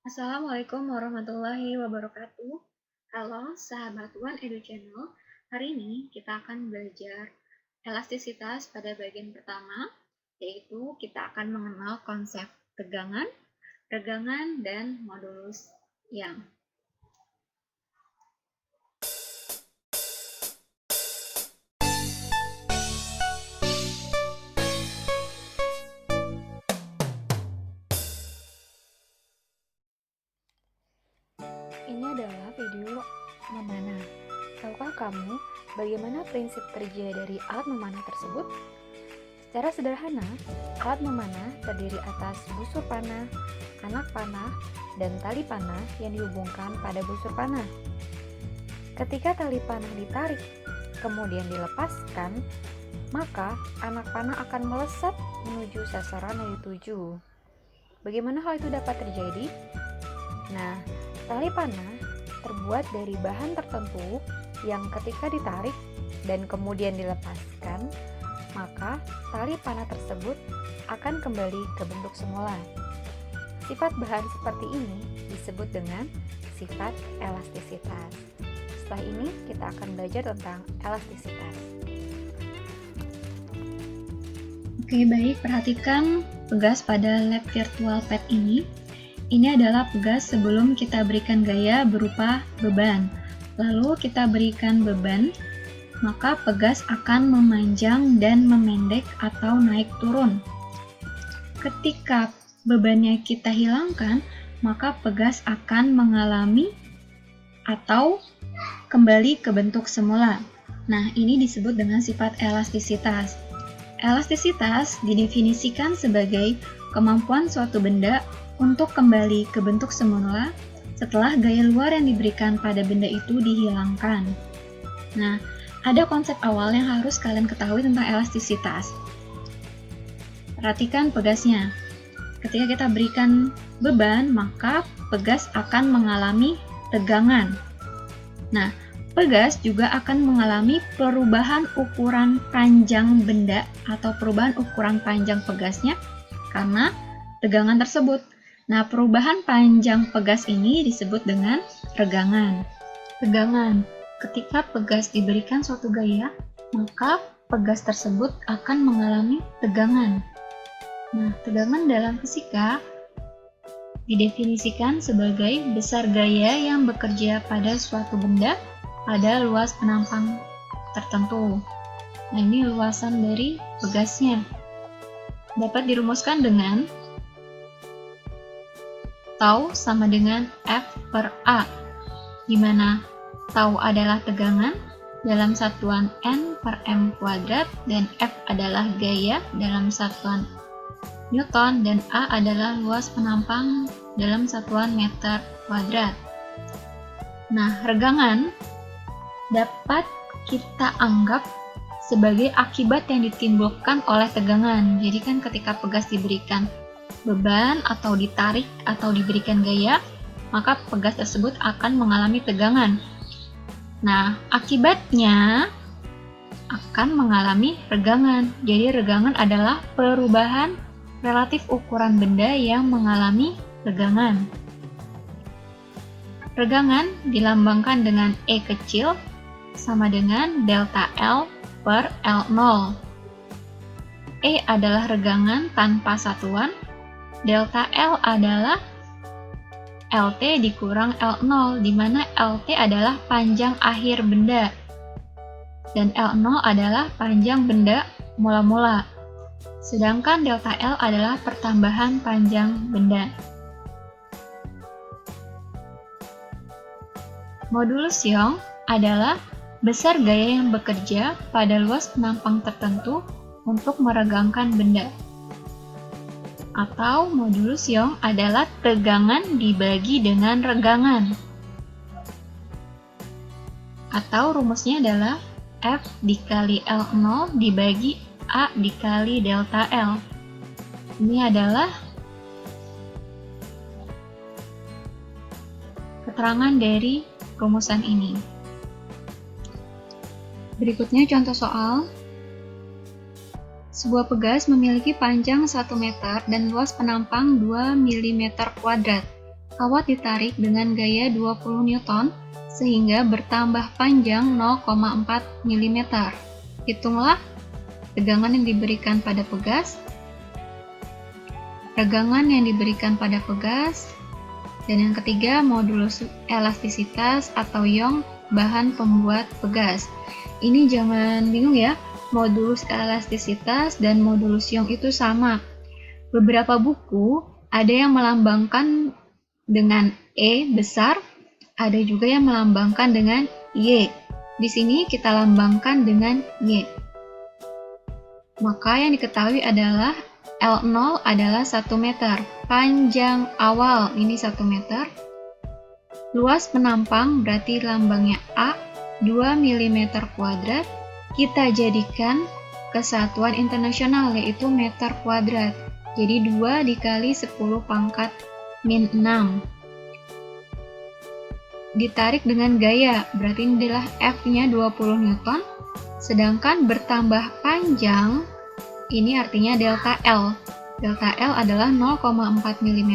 Assalamualaikum warahmatullahi wabarakatuh. Halo sahabat One Edu Channel. Hari ini kita akan belajar elastisitas pada bagian pertama, yaitu kita akan mengenal konsep tegangan, regangan, dan modulus yang. Ini adalah video memanah. Tahukah kamu bagaimana prinsip kerja dari alat memanah tersebut? Secara sederhana, alat memanah terdiri atas busur panah, anak panah, dan tali panah yang dihubungkan pada busur panah. Ketika tali panah ditarik, kemudian dilepaskan, maka anak panah akan melesat menuju sasaran yang dituju. Bagaimana hal itu dapat terjadi? Nah, tali panah terbuat dari bahan tertentu yang ketika ditarik dan kemudian dilepaskan, maka tali panah tersebut akan kembali ke bentuk semula. Sifat bahan seperti ini disebut dengan sifat elastisitas. Setelah ini kita akan belajar tentang elastisitas. Oke, baik, perhatikan pegas pada lab virtual pad ini. Ini adalah pegas sebelum kita berikan gaya berupa beban. Lalu kita berikan beban, maka pegas akan memanjang dan memendek atau naik turun. Ketika bebannya kita hilangkan, maka pegas akan mengalami atau kembali ke bentuk semula. Nah, ini disebut dengan sifat elastisitas. Elastisitas didefinisikan sebagai kemampuan suatu benda untuk kembali ke bentuk semula setelah gaya luar yang diberikan pada benda itu dihilangkan. Nah, ada konsep awal yang harus kalian ketahui tentang elastisitas. Perhatikan pegasnya. Ketika kita berikan beban, maka pegas akan mengalami tegangan. Nah, pegas juga akan mengalami perubahan ukuran panjang benda atau perubahan ukuran panjang pegasnya karena tegangan tersebut. Nah, perubahan panjang pegas ini disebut dengan regangan. Tegangan. Ketika pegas diberikan suatu gaya, maka pegas tersebut akan mengalami tegangan. Nah, tegangan dalam fisika didefinisikan sebagai besar gaya yang bekerja pada suatu benda pada luas penampang tertentu. Nah, ini luasan dari pegasnya. Dapat dirumuskan dengan tau sama dengan F per A, di mana tau adalah tegangan dalam satuan N per M kuadrat dan F adalah gaya dalam satuan Newton dan A adalah luas penampang dalam satuan meter kuadrat. Nah, regangan dapat kita anggap sebagai akibat yang ditimbulkan oleh tegangan. Jadi kan ketika pegas diberikan beban atau ditarik atau diberikan gaya, maka pegas tersebut akan mengalami tegangan. Nah, akibatnya akan mengalami regangan. Jadi regangan adalah perubahan relatif ukuran benda yang mengalami regangan. Regangan dilambangkan dengan E kecil sama dengan delta L per L0. E adalah regangan tanpa satuan, delta L adalah LT dikurang L0, di mana LT adalah panjang akhir benda dan L0 adalah panjang benda mula-mula. Sedangkan delta L adalah pertambahan panjang benda. Modulus Young adalah besar gaya yang bekerja pada luas penampang tertentu untuk meregangkan benda. Atau modulus Young adalah tegangan dibagi dengan regangan. Atau rumusnya adalah F dikali L0 dibagi A dikali delta L. Ini adalah keterangan dari rumusan ini. Berikutnya contoh soal. Sebuah pegas memiliki panjang 1 meter dan luas penampang 2 mm². Kawat ditarik dengan gaya 20 Newton sehingga bertambah panjang 0,4 mm. Hitunglah tegangan yang diberikan pada pegas, tegangan yang diberikan pada pegas, dan yang ketiga modulus elastisitas atau Young bahan pembuat pegas. Ini jangan bingung ya, modulus elastisitas dan modulus Young itu sama. Beberapa buku ada yang melambangkan dengan E besar, ada juga yang melambangkan dengan Y. Di sini kita lambangkan dengan Y. Maka yang diketahui adalah L0 adalah 1 meter. Panjang awal ini 1 meter. Luas penampang berarti lambangnya A, 2 mm kuadrat. Kita jadikan kesatuan internasional yaitu meter kuadrat. Jadi 2 dikali 10 pangkat min 6. Ditarik dengan gaya, berarti ini adalah F-nya 20 Newton. Sedangkan bertambah panjang, ini artinya delta L. Delta L adalah 0,4 mm,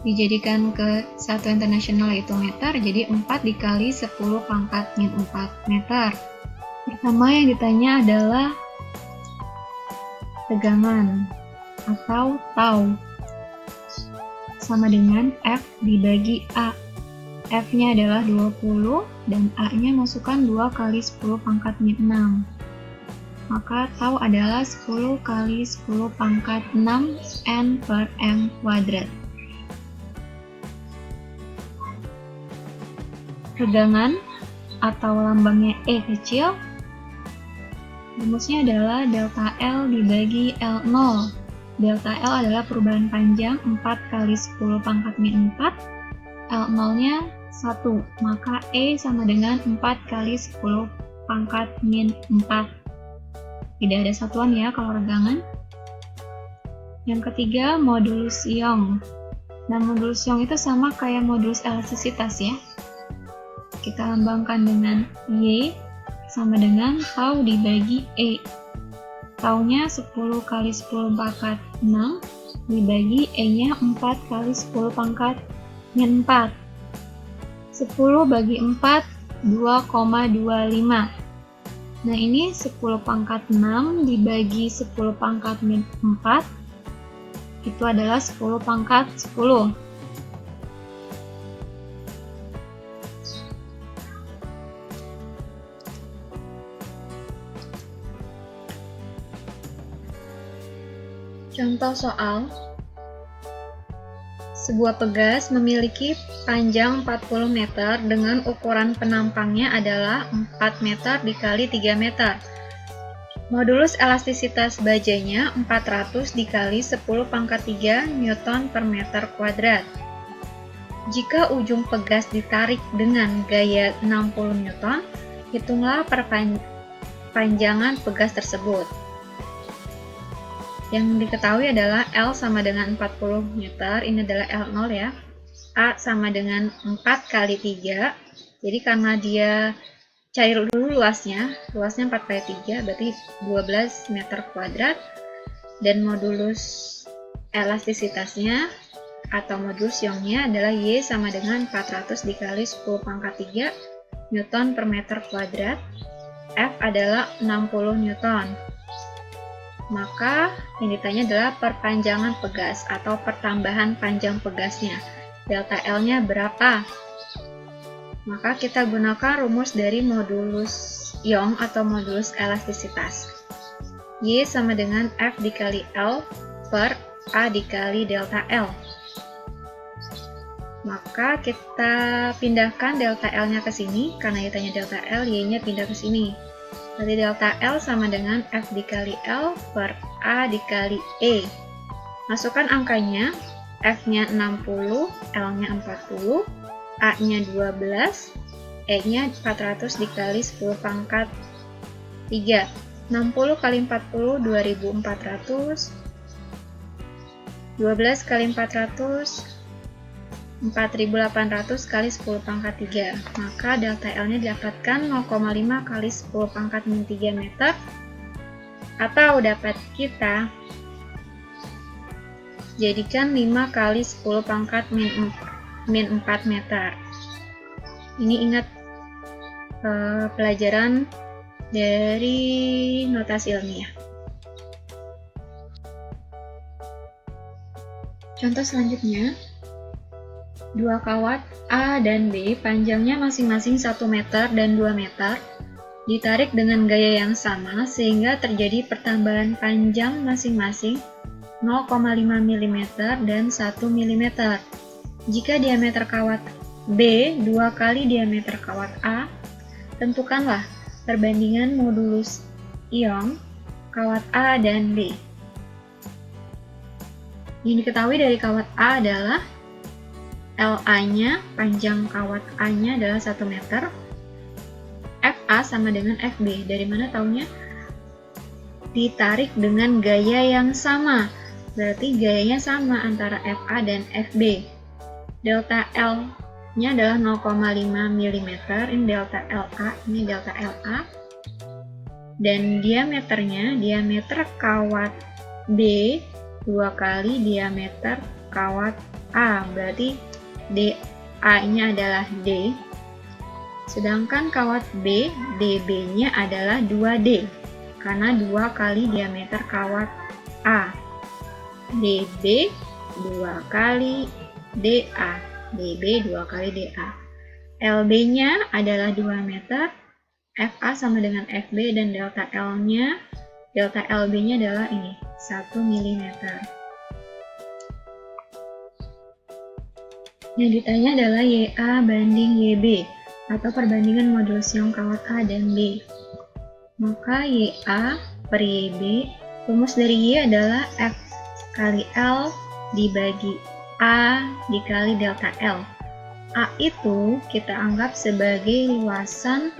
dijadikan ke satuan internasional yaitu meter, jadi 4 dikali 10 pangkat min 4 meter. Pertama yang ditanya adalah tegangan atau tau, sama dengan F dibagi A. F-nya adalah 20 dan A-nya masukkan 2 kali 10 pangkat min 6. Maka tau adalah 10 kali 10 pangkat 6 N per M kuadrat. Tegangan atau lambangnya E kecil, rumusnya adalah delta L dibagi L0. Delta L adalah perubahan panjang 4 kali 10 pangkat min 4. L0-nya 1, maka E sama dengan 4 kali 10 pangkat min 4. Tidak ada satuan ya kalau regangan. Yang ketiga, modulus Young. Nah, modulus Young itu sama kayak modulus elastisitas ya. Kita lambangkan dengan Y sama dengan tau dibagi E. Taunya 10 kali 10 pangkat 6 dibagi E-nya 4 kali 10 pangkat min 4. 10 bagi 4, 2,25. Nah, ini 10 pangkat 6 dibagi 10 pangkat min 4, itu adalah 10 pangkat 10. Contoh soal. Sebuah pegas memiliki panjang 40 meter dengan ukuran penampangnya adalah 4 meter dikali 3 meter. Modulus elastisitas bajanya 400 dikali 10 pangkat 3 Newton per meter kuadrat. Jika ujung pegas ditarik dengan gaya 60 Newton, hitunglah perpanjangan pegas tersebut. Yang diketahui adalah L sama dengan 40 meter, ini adalah L0 ya. A sama dengan 4 kali 3, jadi karena dia cair dulu luasnya 4 kali 3, berarti 12 meter kuadrat. Dan modulus elastisitasnya atau modulus Young-nya adalah Y sama dengan 400 dikali 10 pangkat 3 Newton per meter kuadrat. F adalah 60 Newton. Maka yang ditanya adalah perpanjangan pegas atau pertambahan panjang pegasnya. Delta L-nya berapa? Maka kita gunakan rumus dari modulus Young atau modulus elastisitas. Y sama dengan F dikali L per A dikali delta L. Maka kita pindahkan delta L-nya ke sini, karena ditanya delta L, Y-nya pindah ke sini. Berarti delta L sama dengan F dikali L per A dikali E. Masukkan angkanya, F-nya 60, L-nya 40, A-nya 12, E-nya 400 dikali 10 pangkat 3. 60 kali 40, 2400. 12 kali 400, 4800 kali 10 pangkat 3. Maka delta L-nya didapatkan 0,5 kali 10 pangkat min 3 meter. Atau dapat kita jadikan 5 kali 10 pangkat min min 4 meter. Ini ingat pelajaran dari notasi ilmiah. Contoh selanjutnya, dua kawat A dan B panjangnya masing-masing 1 meter dan 2 meter ditarik dengan gaya yang sama sehingga terjadi pertambahan panjang masing-masing 0,5 mm dan 1 mm. Jika diameter kawat B 2 kali diameter kawat A, tentukanlah perbandingan modulus ion kawat A dan B. Yang diketahui dari kawat A adalah LA-nya, panjang kawat A-nya adalah 1 meter. FA sama dengan FB. Dari mana taunya? Ditarik dengan gaya yang sama. Berarti gayanya sama antara FA dan FB. Delta L-nya adalah 0,5 mm. Ini delta LA, ini delta LA. Dan diameternya, diameter kawat B 2 kali diameter kawat A, berarti DA-nya adalah D, sedangkan kawat B, DB-nya adalah 2D, karena 2 kali diameter kawat A. DB 2 kali DA, DB 2 kali DA. LB-nya adalah 2 meter, FA sama dengan FB, dan delta L-nya, delta LB-nya adalah ini, 1 mm. Yang ditanya adalah YA banding YB, atau perbandingan modulus ion kawat A dan B. Maka YA per YB, rumus dari Y adalah F kali L dibagi A dikali delta L. A itu kita anggap sebagai luasan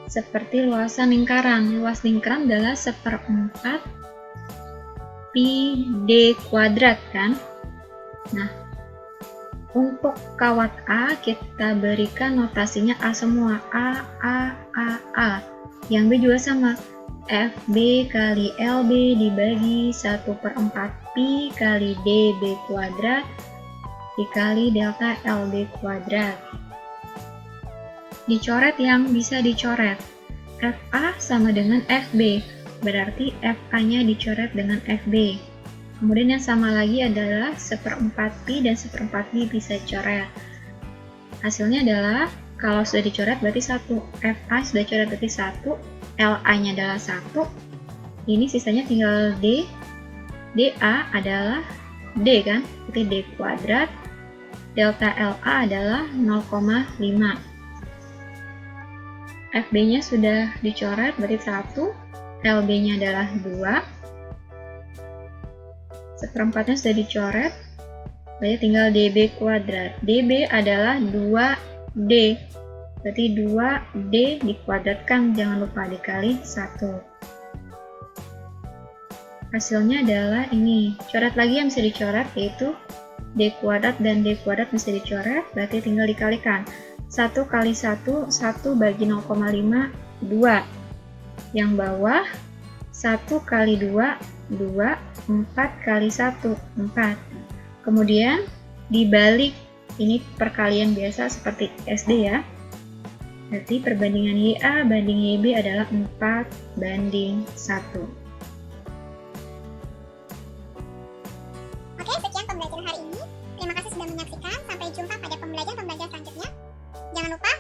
seperti luasan lingkaran. Luas lingkaran adalah 1/4 pi d kuadrat kan. Nah, untuk kawat A kita berikan notasinya A semua, A. Yang B juga sama, FB kali LB dibagi 1/4 pi kali dB kuadrat dikali delta LB kuadrat. Dicoret yang bisa dicoret. FA sama dengan FB, berarti FA-nya dicoret dengan FB. Kemudian yang sama lagi adalah 1/4 pi dan 1/4 b bisa dicoret. Hasilnya adalah, kalau sudah dicoret berarti 1. FA sudah dicoret berarti 1, LA-nya adalah 1. Ini sisanya tinggal D. DA adalah D kan, berarti D kuadrat. Delta LA adalah 0,5. FB-nya sudah dicoret, berarti 1. LB-nya adalah 2. 1/4-nya sudah dicoret, berarti tinggal DB kuadrat. DB adalah 2D, berarti 2D dikuadratkan, jangan lupa dikali 1. Hasilnya adalah ini. Coret lagi yang bisa dicoret, yaitu D kuadrat dan D kuadrat bisa dicoret, berarti tinggal dikalikan. 1 kali 1, 1 bagi 0,5, 2. Yang bawah, 1 kali 2, 2, 4 kali 1, 4. Kemudian dibalik, ini perkalian biasa seperti SD ya. Berarti perbandingan YA banding YB adalah 4:1. Oke, sekian pembelajaran hari ini. Terima kasih sudah menyaksikan. Sampai jumpa pada pembelajaran selanjutnya. Jangan lupa